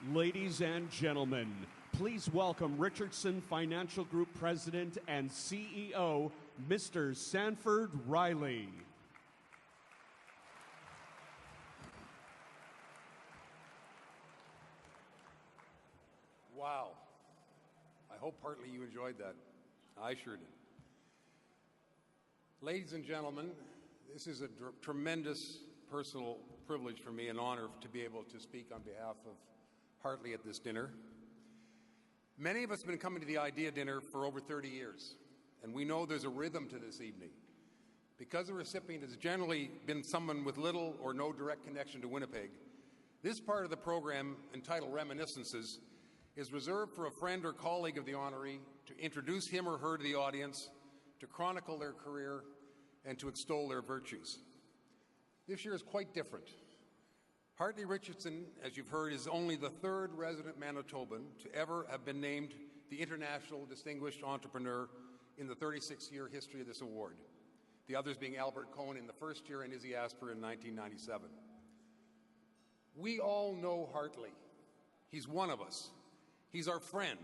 Ladies and gentlemen, please welcome Richardson Financial Group President and CEO, Mr. Sanford Riley. Wow. I hope partly you enjoyed that. I sure did. Ladies and gentlemen, this is a tremendous personal privilege for me and honor to be able to speak on behalf of Hartley at this dinner. Many of us have been coming to the Idea Dinner for over 30 years, and we know there's a rhythm to this evening. Because the recipient has generally been someone with little or no direct connection to Winnipeg, this part of the program, entitled Reminiscences, is reserved for a friend or colleague of the honoree to introduce him or her to the audience, to chronicle their career, and to extol their virtues. This year is quite different. Hartley Richardson, as you've heard, is only the third resident Manitoban to ever have been named the International Distinguished Entrepreneur in the 36-year history of this award, the others being Albert Cohen in the first year and Izzy Asper in 1997. We all know Hartley. He's one of us. He's our friend.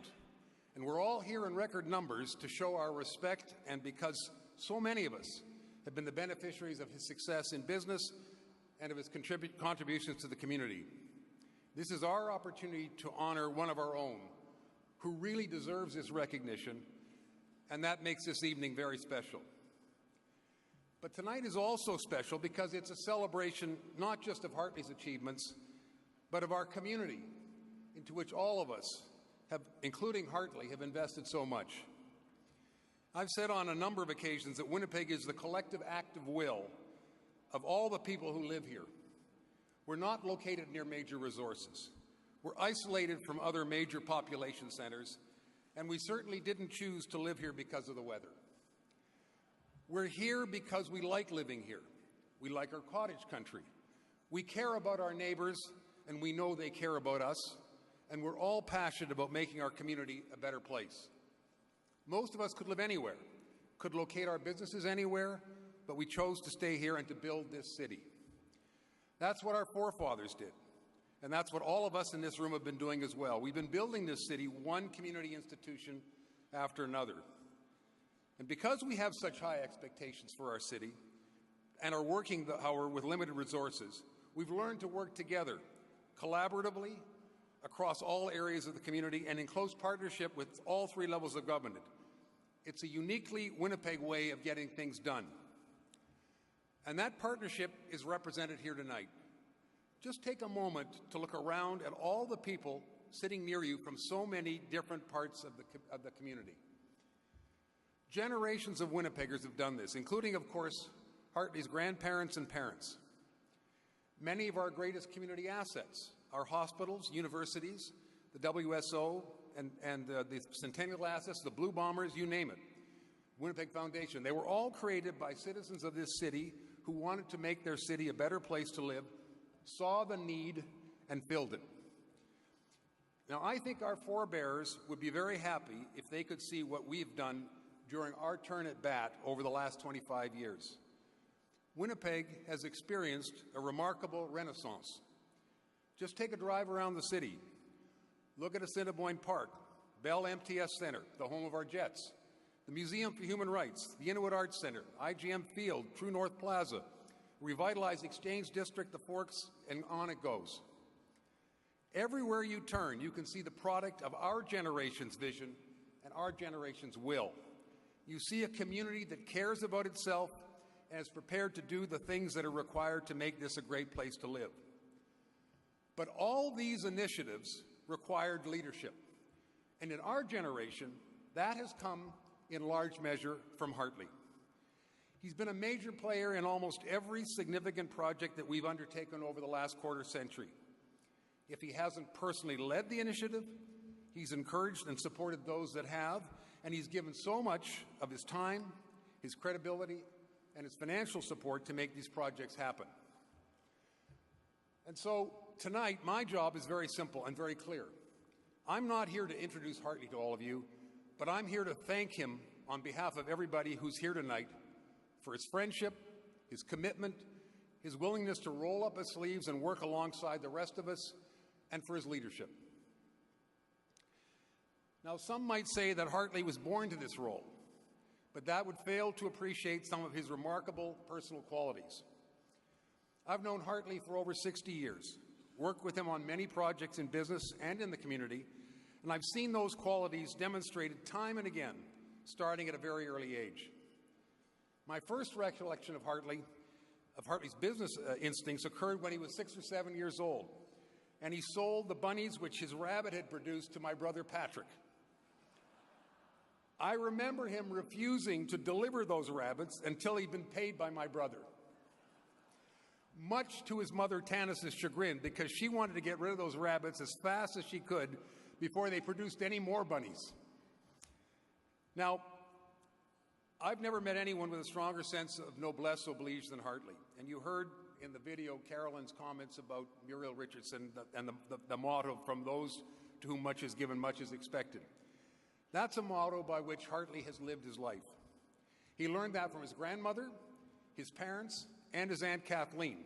And we're all here in record numbers to show our respect, and because so many of us have been the beneficiaries of his success in business and of his contributions to the community. This is our opportunity to honor one of our own who really deserves this recognition, and that makes this evening very special. But tonight is also special because it's a celebration not just of Hartley's achievements, but of our community, into which all of us, including Hartley, have invested so much. I've said on a number of occasions that Winnipeg is the collective act of will of all the people who live here. We're not located near major resources. We're isolated from other major population centers, and we certainly didn't choose to live here because of the weather. We're here because we like living here. We like our cottage country. We care about our neighbors, and we know they care about us, and we're all passionate about making our community a better place. Most of us could live anywhere, could locate our businesses anywhere, but we chose to stay here and to build this city. That's what our forefathers did, and that's what all of us in this room have been doing as well. We've been building this city one community institution after another. And because we have such high expectations for our city and are working, however, with limited resources, we've learned to work together, collaboratively, across all areas of the community and in close partnership with all three levels of government. It's a uniquely Winnipeg way of getting things done. And that partnership is represented here tonight. Just take a moment to look around at all the people sitting near you from so many different parts of the community. Generations of Winnipeggers have done this, including, of course, Hartley's grandparents and parents. Many of our greatest community assets, our hospitals, universities, the WSO, and the Centennial assets, the Blue Bombers, you name it, Winnipeg Foundation, they were all created by citizens of this city who wanted to make their city a better place to live, saw the need, and filled it. Now, I think our forebears would be very happy if they could see what we've done during our turn at bat over the last 25 years. Winnipeg has experienced a remarkable renaissance. Just take a drive around the city. Look at Assiniboine Park, Bell MTS Centre, the home of our Jets, the Museum for Human Rights, the Inuit Arts Centre, IGM Field, True North Plaza, revitalized Exchange District, the Forks, and on it goes. Everywhere you turn, you can see the product of our generation's vision and our generation's will. You see a community that cares about itself and is prepared to do the things that are required to make this a great place to live. But all these initiatives required leadership. And in our generation, that has come in large measure from Hartley. He's been a major player in almost every significant project that we've undertaken over the last quarter century. If he hasn't personally led the initiative, he's encouraged and supported those that have, and he's given so much of his time, his credibility, and his financial support to make these projects happen. And so tonight, my job is very simple and very clear. I'm not here to introduce Hartley to all of you, but I'm here to thank him on behalf of everybody who's here tonight for his friendship, his commitment, his willingness to roll up his sleeves and work alongside the rest of us, and for his leadership. Now, some might say that Hartley was born to this role, but that would fail to appreciate some of his remarkable personal qualities. I've known Hartley for over 60 years, worked with him on many projects in business and in the community, and I've seen those qualities demonstrated time and again, starting at a very early age. My first recollection of Hartley's business instincts occurred when he was 6 or 7 years old, and he sold the bunnies which his rabbit had produced to my brother Patrick. I remember him refusing to deliver those rabbits until he'd been paid by my brother, much to his mother Tanis's chagrin, because she wanted to get rid of those rabbits as fast as she could before they produced any more bunnies. Now, I've never met anyone with a stronger sense of noblesse oblige than Hartley, and you heard in the video Carolyn's comments about Muriel Richardson and the motto, "From those to whom much is given, much is expected." That's a motto by which Hartley has lived his life. He learned that from his grandmother, his parents, and his Aunt Kathleen.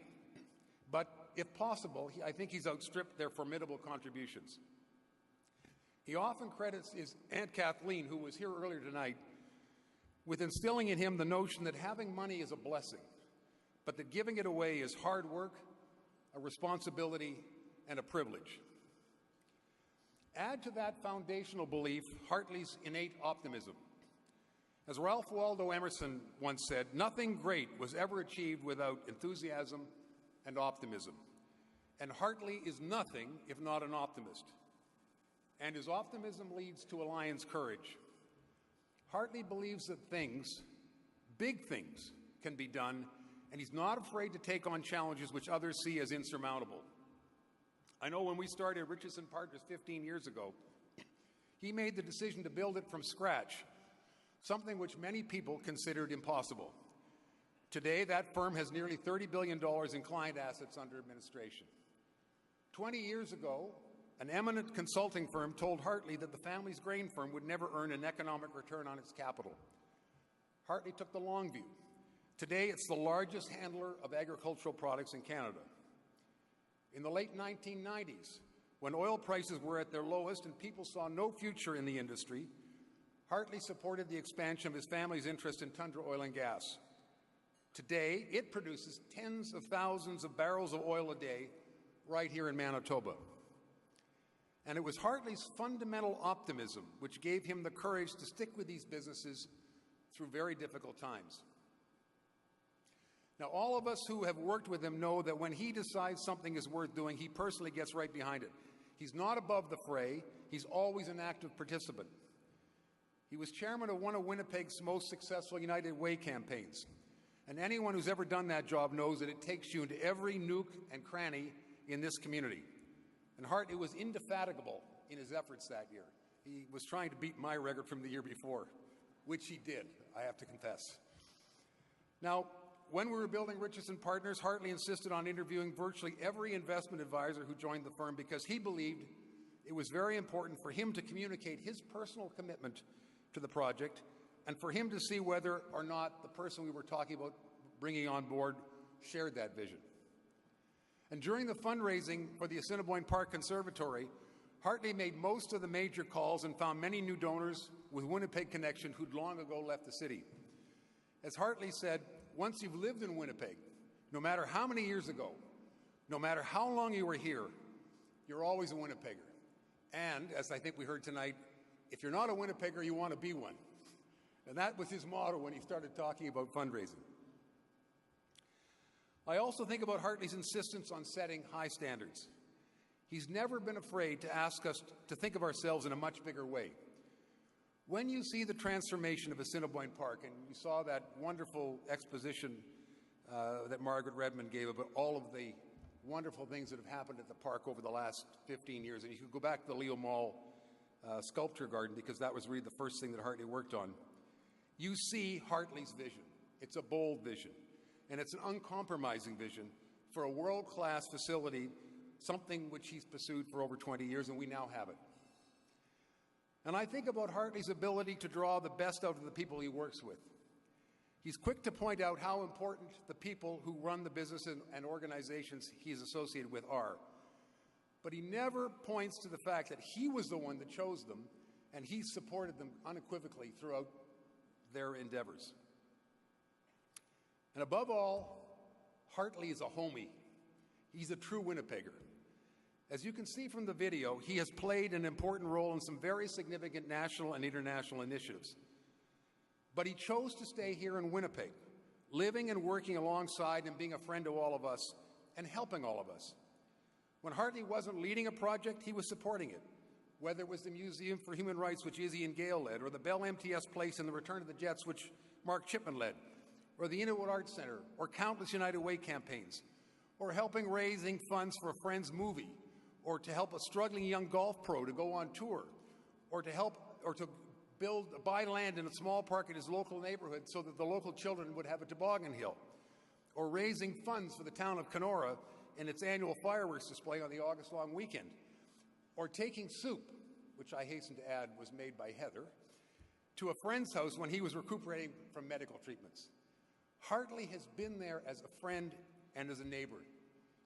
But if possible, I think he's outstripped their formidable contributions. He often credits his Aunt Kathleen, who was here earlier tonight, with instilling in him the notion that having money is a blessing, but that giving it away is hard work, a responsibility, and a privilege. Add to that foundational belief Hartley's innate optimism. As Ralph Waldo Emerson once said, "Nothing great was ever achieved without enthusiasm and optimism." And Hartley is nothing if not an optimist. And his optimism leads to a lion's courage. Hartley believes that things, big things, can be done, and he's not afraid to take on challenges which others see as insurmountable. I know when we started Richardson Partners 15 years ago, he made the decision to build it from scratch, something which many people considered impossible. Today, that firm has nearly $30 billion in client assets under administration. 20 years ago, an eminent consulting firm told Hartley that the family's grain firm would never earn an economic return on its capital. Hartley took the long view. Today, it's the largest handler of agricultural products in Canada. In the late 1990s, when oil prices were at their lowest and people saw no future in the industry, Hartley supported the expansion of his family's interest in Tundra Oil and Gas. Today, it produces tens of thousands of barrels of oil a day right here in Manitoba. And it was Hartley's fundamental optimism which gave him the courage to stick with these businesses through very difficult times. Now, all of us who have worked with him know that when he decides something is worth doing, he personally gets right behind it. He's not above the fray. He's always an active participant. He was chairman of one of Winnipeg's most successful United Way campaigns. And anyone who's ever done that job knows that it takes you into every nook and cranny in this community. And Hartley was indefatigable in his efforts that year. He was trying to beat my record from the year before, which he did, I have to confess. Now, when we were building Richardson Partners, Hartley insisted on interviewing virtually every investment advisor who joined the firm because he believed it was very important for him to communicate his personal commitment to the project and for him to see whether or not the person we were talking about bringing on board shared that vision. And during the fundraising for the Assiniboine Park Conservatory, Hartley made most of the major calls and found many new donors with Winnipeg connection who'd long ago left the city. As Hartley said, once you've lived in Winnipeg, no matter how many years ago, no matter how long you were here, you're always a Winnipegger. And, as I think we heard tonight, if you're not a Winnipegger, you want to be one. And that was his motto when he started talking about fundraising. I also think about Hartley's insistence on setting high standards. He's never been afraid to ask us to think of ourselves in a much bigger way. When you see the transformation of Assiniboine Park, and you saw that wonderful exposition that Margaret Redmond gave about all of the wonderful things that have happened at the park over the last 15 years, and you could go back to the Leo Mall sculpture garden because that was really the first thing that Hartley worked on, you see Hartley's vision. It's a bold vision, and it's an uncompromising vision for a world-class facility, something which he's pursued for over 20 years, and we now have it. And I think about Hartley's ability to draw the best out of the people he works with. He's quick to point out how important the people who run the business and organizations he's associated with are. But he never points to the fact that he was the one that chose them, and he supported them unequivocally throughout their endeavors. And above all, Hartley is a homie. He's a true Winnipegger. As you can see from the video, he has played an important role in some very significant national and international initiatives. But he chose to stay here in Winnipeg, living and working alongside and being a friend to all of us and helping all of us. When Hartley wasn't leading a project, he was supporting it, whether it was the Museum for Human Rights, which Izzy and Gail led, or the Bell MTS Place and the Return of the Jets, which Mark Chipman led, or the Inuit Arts Centre, or countless United Way campaigns, or helping raising funds for a friend's movie, or to help a struggling young golf pro to go on tour, or to buy land in a small park in his local neighborhood so that the local children would have a toboggan hill, or raising funds for the town of Kenora in its annual fireworks display on the August long weekend, or taking soup, which I hasten to add was made by Heather, to a friend's house when he was recuperating from medical treatments. Hartley has been there as a friend and as a neighbor.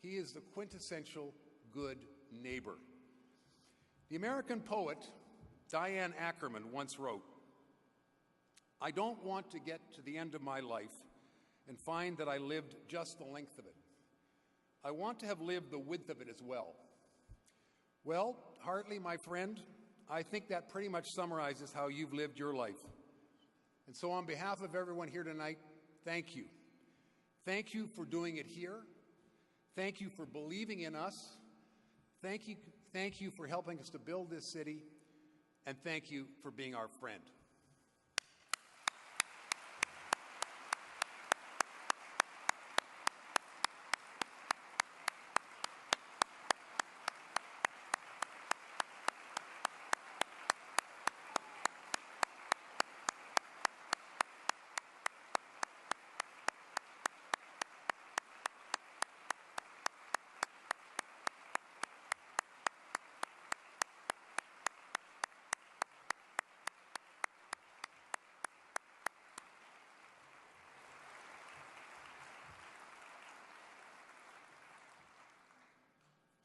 He is the quintessential good neighbor. The American poet Diane Ackerman once wrote, "I don't want to get to the end of my life and find that I lived just the length of it. I want to have lived the width of it as well." Well, Hartley, my friend, I think that pretty much summarizes how you've lived your life. And so on behalf of everyone here tonight, thank you. Thank you for doing it here. Thank you for believing in us. Thank you for helping us to build this city. And thank you for being our friend.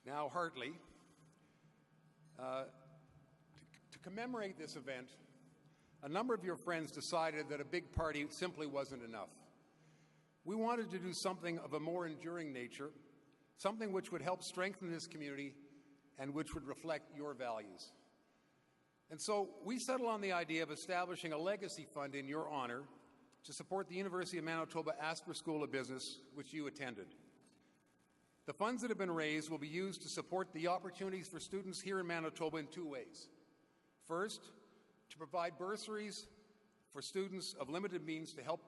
Now, Hartley, to commemorate this event, a number of your friends decided that a big party simply wasn't enough. We wanted to do something of a more enduring nature, something which would help strengthen this community and which would reflect your values. And so we settled on the idea of establishing a legacy fund in your honor to support the University of Manitoba Asper School of Business, which you attended. The funds that have been raised will be used to support the opportunities for students here in Manitoba in two ways. First, to provide bursaries for students of limited means to help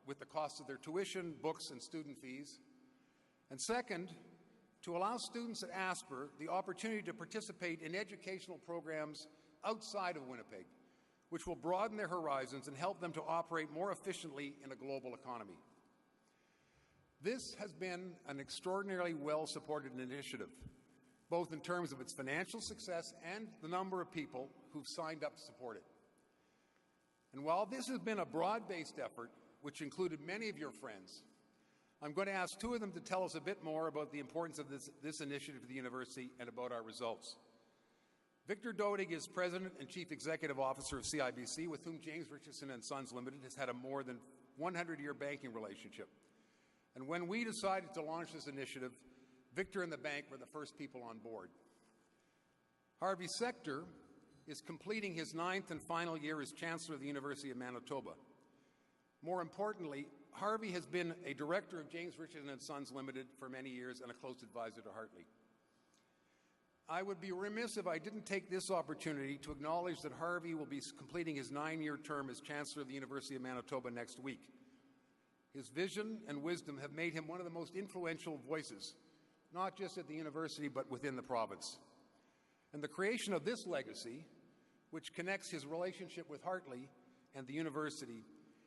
with the cost of their tuition, books, and student fees. And second, to allow students at Asper the opportunity to participate in educational programs outside of Winnipeg, which will broaden their horizons and help them to operate more efficiently in a global economy. This has been an extraordinarily well-supported initiative, both in terms of its financial success and the number of people who've signed up to support it. And while this has been a broad-based effort, which included many of your friends, I'm going to ask two of them to tell us a bit more about the importance of this initiative to the university and about our results. Victor Dodig is President and Chief Executive Officer of CIBC, with whom James Richardson and Sons Limited has had a more than 100-year banking relationship. And when we decided to launch this initiative, Victor and the bank were the first people on board. Harvey Sector is completing his 9th and final year as Chancellor of the University of Manitoba. More importantly, Harvey has been a director of James Richardson and Sons Limited for many years and a close advisor to Hartley. I would be remiss if I didn't take this opportunity to acknowledge that Harvey will be completing his 9-year term as Chancellor of the University of Manitoba next week. His vision and wisdom have made him one of the most influential voices, not just at the university, but within the province. And the creation of this legacy, which connects his relationship with Hartley and the university,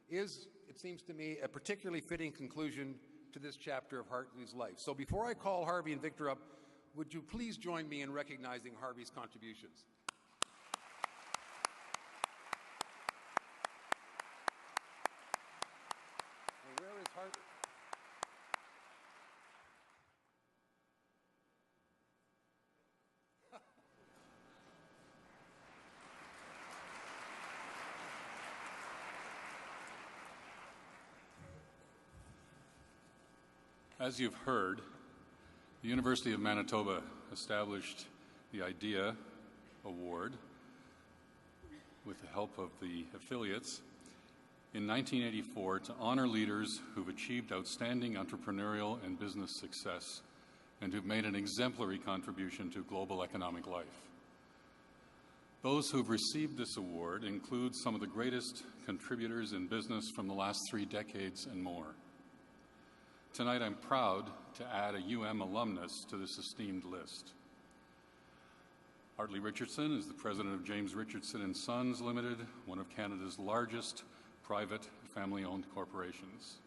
is, it seems to me, a particularly fitting conclusion to this chapter of Hartley's life. So before I call Harvey and Victor up, would you please join me in recognizing Harvey's contributions? Where is Harvey? As you've heard, the University of Manitoba established the IDEA Award with the help of the affiliates in 1984 to honor leaders who've achieved outstanding entrepreneurial and business success and who've made an exemplary contribution to global economic life. Those who've received this award include some of the greatest contributors in business from the last 3 decades and more. Tonight, I'm proud to add a UM alumnus to this esteemed list. Hartley Richardson is the president of James Richardson & Sons Limited, one of Canada's largest private family-owned corporations.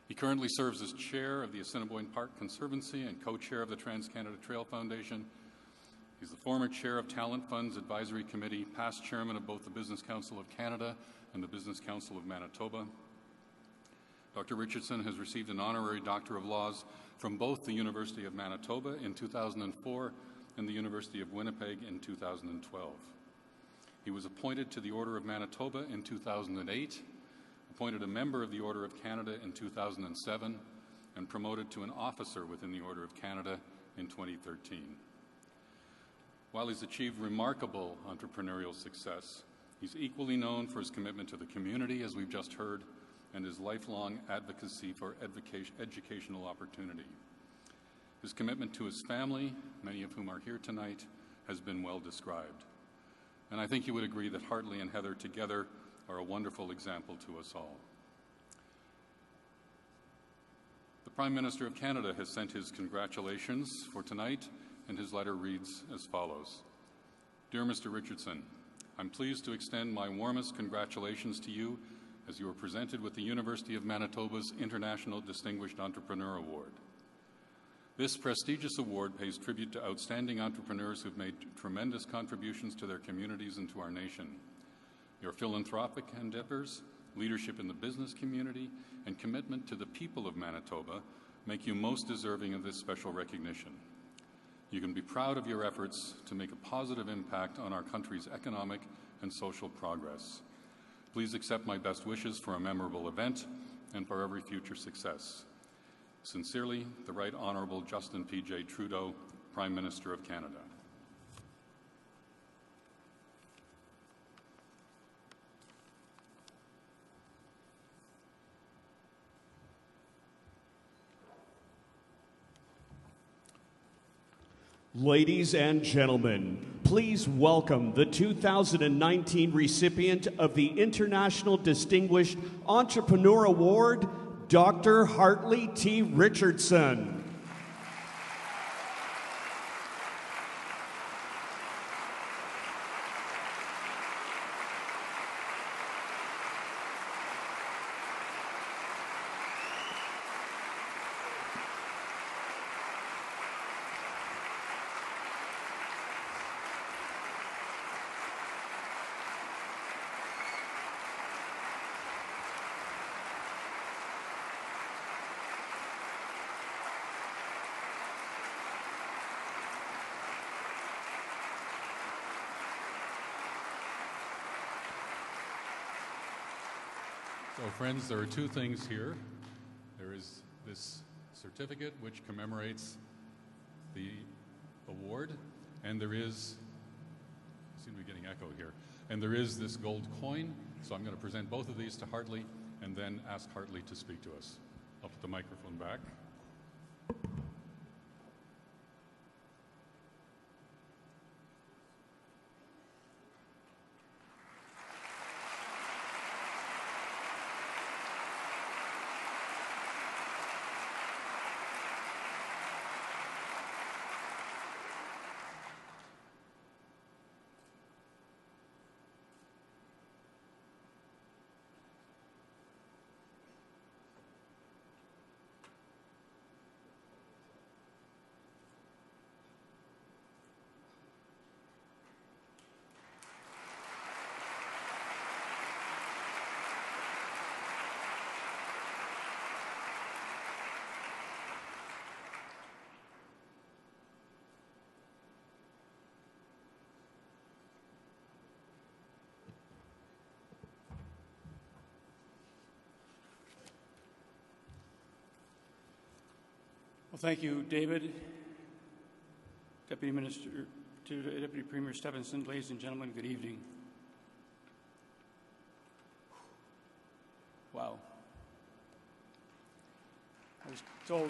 He currently serves as chair of the Assiniboine Park Conservancy and co-chair of the Trans-Canada Trail Foundation. He's the former chair of Talent Funds Advisory Committee, past chairman of both the Business Council of Canada and the Business Council of Manitoba. Dr. Richardson has received an honorary Doctor of Laws from both the University of Manitoba in 2004 and the University of Winnipeg in 2012. He was appointed to the Order of Manitoba in 2008, appointed a member of the Order of Canada in 2007, and promoted to an officer within the Order of Canada in 2013. While he's achieved remarkable entrepreneurial success, he's equally known for his commitment to the community, as we've just heard, and his lifelong advocacy for educational opportunity. His commitment to his family, many of whom are here tonight, has been well described. And I think you would agree that Hartley and Heather together are a wonderful example to us all. The Prime Minister of Canada has sent his congratulations for tonight, and his letter reads as follows. Dear Mr. Richardson, I'm pleased to extend my warmest congratulations to you as you were presented with the University of Manitoba's International Distinguished Entrepreneur Award. This prestigious award pays tribute to outstanding entrepreneurs who've made tremendous contributions to their communities and to our nation. Your philanthropic endeavors, leadership in the business community, and commitment to the people of Manitoba make you most deserving of this special recognition. You can be proud of your efforts to make a positive impact on our country's economic and social progress. Please accept my best wishes for a memorable event and for every future success. Sincerely, the Right Honourable Justin P.J. Trudeau, Prime Minister of Canada. Ladies and gentlemen, please welcome the 2019 recipient of the International Distinguished Entrepreneur Award, Dr. Hartley T. Richardson. So friends, there are 2 things here. There is this certificate which commemorates the award, and there is, I seem to be getting echo here, and there is this gold coin. So I'm going to present both of these to Hartley and then ask Hartley to speak to us. I'll put the microphone back. Well, thank you, David. Deputy Premier Stephenson, ladies and gentlemen, good evening. Wow. I was told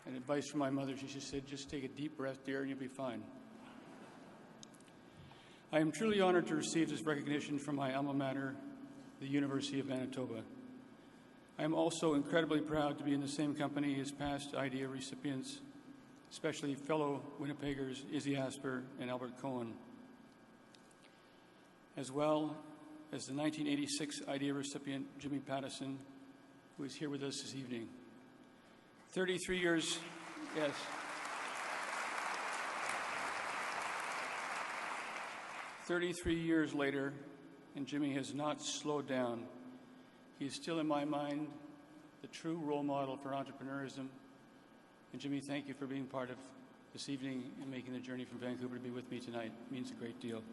and advice from my mother, she just said, just take a deep breath, dear, and you'll be fine. I am truly honored to receive this recognition from my alma mater, the University of Manitoba. I am also incredibly proud to be in the same company as past IDEA recipients, especially fellow Winnipeggers Izzy Asper and Albert Cohen, as well as the 1986 IDEA recipient Jimmy Pattison, who is here with us this evening. 33 years, yes. 33 years later, and Jimmy has not slowed down. He is still, in my mind, the true role model for entrepreneurism. And Jimmy, thank you for being part of this evening and making the journey from Vancouver to be with me tonight. It means a great deal.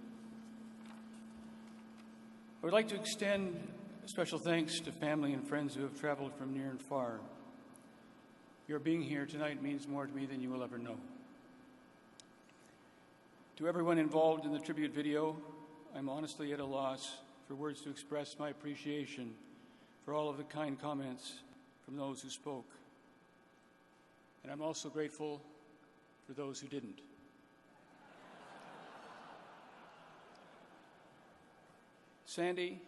I would like to extend special thanks to family and friends who have traveled from near and far. Your being here tonight means more to me than you will ever know. To everyone involved in the tribute video, I'm honestly at a loss for words to express my appreciation for all of the kind comments from those who spoke. And I'm also grateful for those who didn't. Sandy,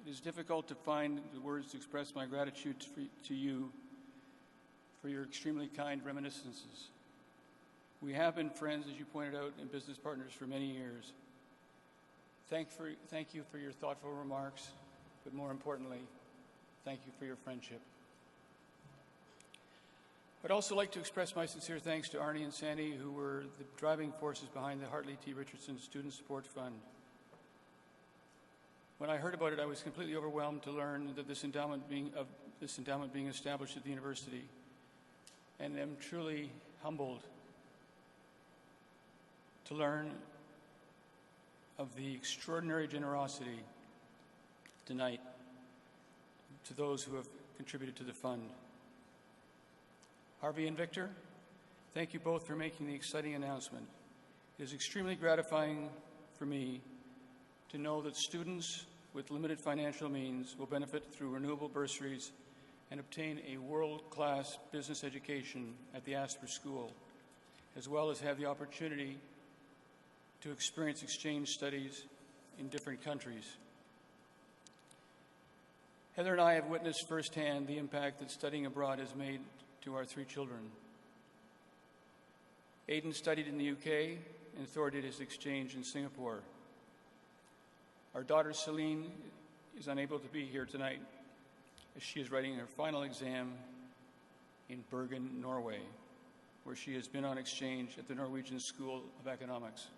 it is difficult to find the words to express my gratitude to you for your extremely kind reminiscences. We have been friends, as you pointed out, and business partners for many years. Thank you for your thoughtful remarks, but more importantly, thank you for your friendship. I'd also like to express my sincere thanks to Arnie and Sandy, who were the driving forces behind the Hartley T. Richardson Student Support Fund. When I heard about it, I was completely overwhelmed to learn that this endowment being established at the university, and am truly humbled to learn of the extraordinary generosity tonight to those who have contributed to the fund. Harvey and Victor, thank you both for making the exciting announcement. It is extremely gratifying for me to know that students with limited financial means will benefit through renewable bursaries and obtain a world-class business education at the Asper School, as well as have the opportunity to experience exchange studies in different countries. Heather and I have witnessed firsthand the impact that studying abroad has made to our 3 children. Aidan studied in the UK, and Thor did his exchange in Singapore. Our daughter Celine is unable to be here tonight as she is writing her final exam in Bergen, Norway, where she has been on exchange at the Norwegian School of Economics.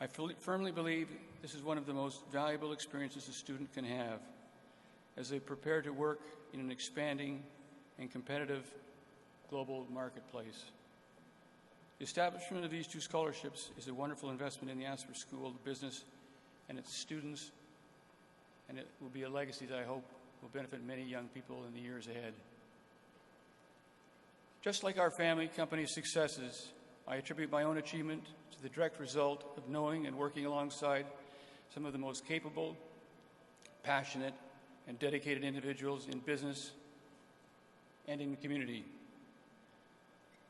I firmly believe this is one of the most valuable experiences a student can have as they prepare to work in an expanding and competitive global marketplace. The establishment of these 2 scholarships is a wonderful investment in the Asper School of Business and its students, and it will be a legacy that I hope will benefit many young people in the years ahead. Just like our family company's successes, I attribute my own achievement to the direct result of knowing and working alongside some of the most capable, passionate, and dedicated individuals in business and in the community.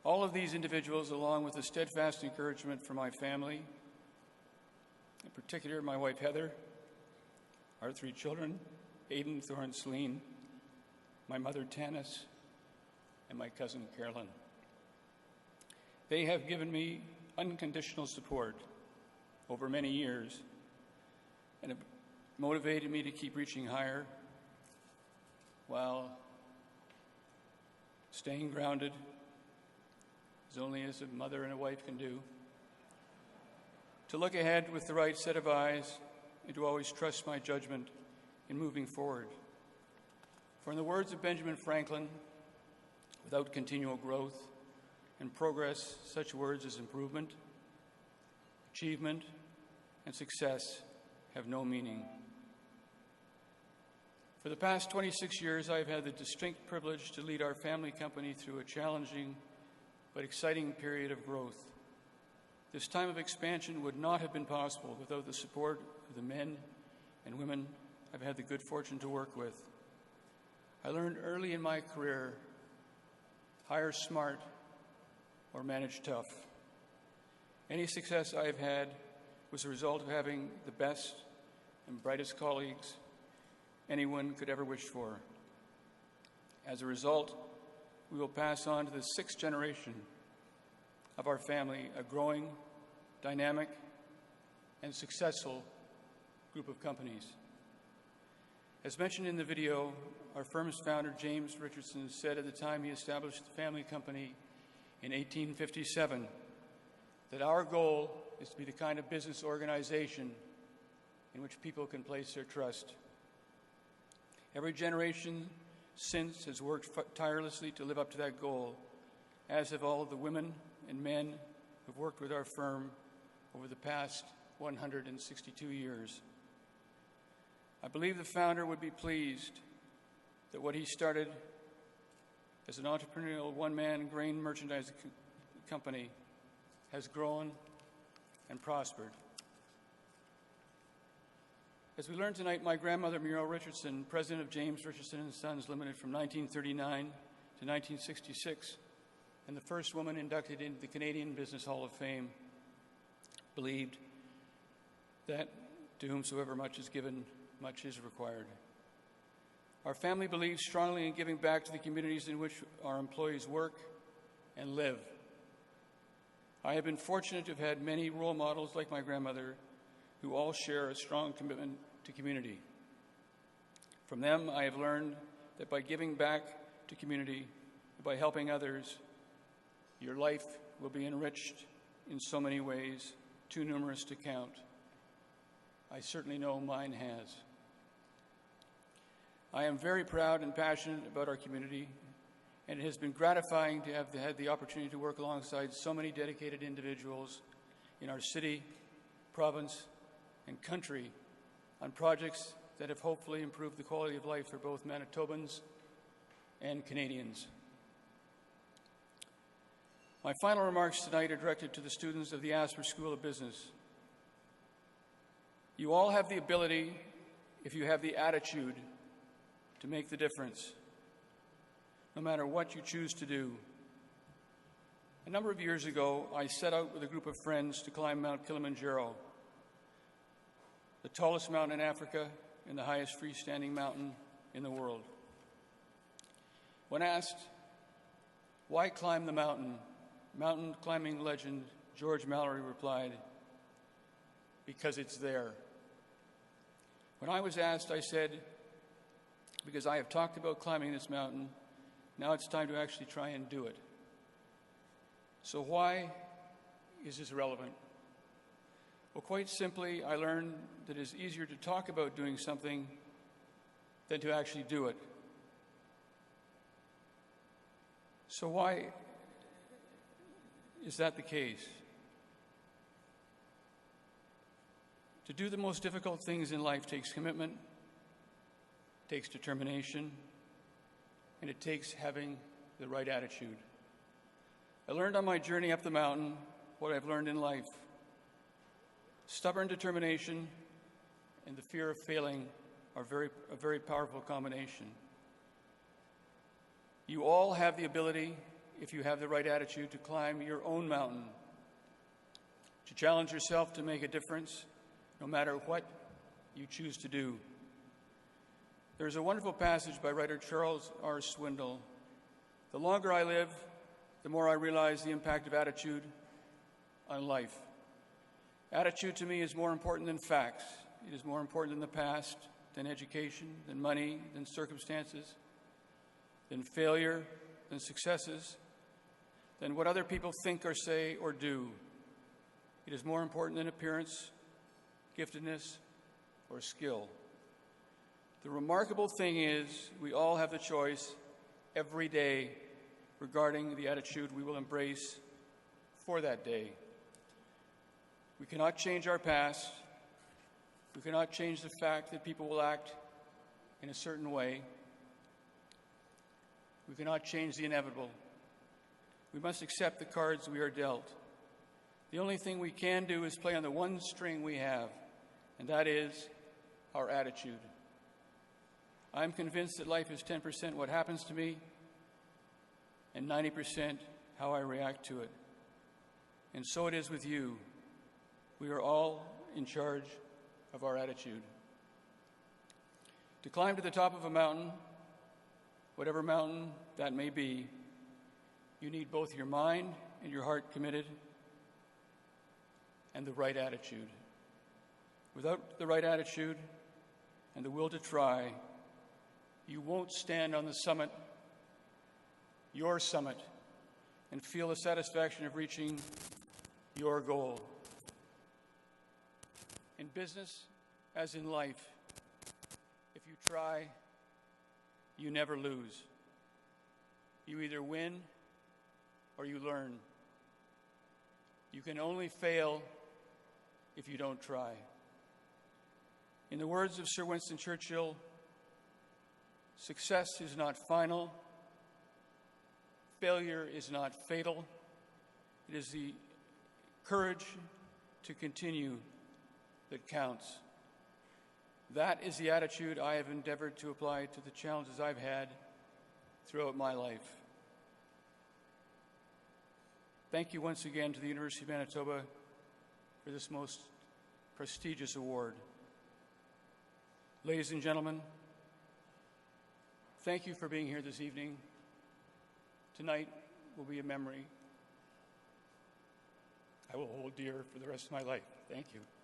All of these individuals, along with the steadfast encouragement from my family, in particular my wife Heather, our 3 children, Aidan, Thor, and Celine, my mother Tanis, and my cousin Carolyn. They have given me unconditional support over many years and have motivated me to keep reaching higher while staying grounded, as only as a mother and a wife can do, to look ahead with the right set of eyes and to always trust my judgment in moving forward. For in the words of Benjamin Franklin, without continual growth and progress, such words as improvement, achievement, and success have no meaning. For the past 26 years, I've had the distinct privilege to lead our family company through a challenging but exciting period of growth. This time of expansion would not have been possible without the support of the men and women I've had the good fortune to work with. I learned early in my career, hire smart or manage tough. Any success I have had was a result of having the best and brightest colleagues anyone could ever wish for. As a result, we will pass on to the sixth generation of our family a growing, dynamic, and successful group of companies. As mentioned in the video, our firm's founder, James Richardson, said at the time he established the family company in 1857 that our goal is to be the kind of business organization in which people can place their trust. Every generation since has worked tirelessly to live up to that goal, as have all of the women and men who've worked with our firm over the past 162 years. I believe the founder would be pleased that what he started as an entrepreneurial one-man grain merchandising company has grown and prospered. As we learned tonight, my grandmother, Muriel Richardson, president of James Richardson and Sons Limited from 1939 to 1966, and the first woman inducted into the Canadian Business Hall of Fame, believed that to whomsoever much is given, much is required. Our family believes strongly in giving back to the communities in which our employees work and live. I have been fortunate to have had many role models like my grandmother who all share a strong commitment to community. From them, I have learned that by giving back to community, by helping others, your life will be enriched in so many ways, too numerous to count. I certainly know mine has. I am very proud and passionate about our community, and it has been gratifying to have had the opportunity to work alongside so many dedicated individuals in our city, province, and country on projects that have hopefully improved the quality of life for both Manitobans and Canadians. My final remarks tonight are directed to the students of the Asper School of Business. You all have the ability, if you have the attitude, to make the difference, no matter what you choose to do. A number of years ago, I set out with a group of friends to climb Mount Kilimanjaro, the tallest mountain in Africa and the highest freestanding mountain in the world. When asked, why climb the mountain, mountain climbing legend George Mallory replied, because it's there. When I was asked, I said, because I have talked about climbing this mountain, now it's time to actually try and do it. So why is this relevant? Well, quite simply, I learned that it is easier to talk about doing something than to actually do it. So why is that the case? To do the most difficult things in life takes commitment, takes determination, and it takes having the right attitude. I learned on my journey up the mountain what I've learned in life. Stubborn determination and the fear of failing are a very powerful combination. You all have the ability, if you have the right attitude, to climb your own mountain, to challenge yourself to make a difference, no matter what you choose to do. There's a wonderful passage by writer Charles R. Swindoll. The longer I live, the more I realize the impact of attitude on life. Attitude to me is more important than facts. It is more important than the past, than education, than money, than circumstances, than failure, than successes, than what other people think or say or do. It is more important than appearance, giftedness, or skill. The remarkable thing is we all have the choice every day regarding the attitude we will embrace for that day. We cannot change our past, We cannot change the fact that people will act in a certain way. We cannot change the inevitable. We must accept the cards we are dealt. The only thing we can do is play on the one string we have, and that is our attitude. I'm convinced that life is 10% what happens to me and 90% how I react to it. And so it is with you. We are all in charge of our attitude. To climb to the top of a mountain, whatever mountain that may be, you need both your mind and your heart committed and the right attitude. Without the right attitude and the will to try, you won't stand on the summit, your summit, and feel the satisfaction of reaching your goal. In business, as in life, if you try, you never lose. You either win or you learn. You can only fail if you don't try. In the words of Sir Winston Churchill, success is not final, failure is not fatal. It is the courage to continue that counts. That is the attitude I have endeavored to apply to the challenges I've had throughout my life. Thank you once again to the University of Manitoba for this most prestigious award. Ladies and gentlemen, thank you for being here this evening. Tonight will be a memory I will hold dear for the rest of my life. Thank you.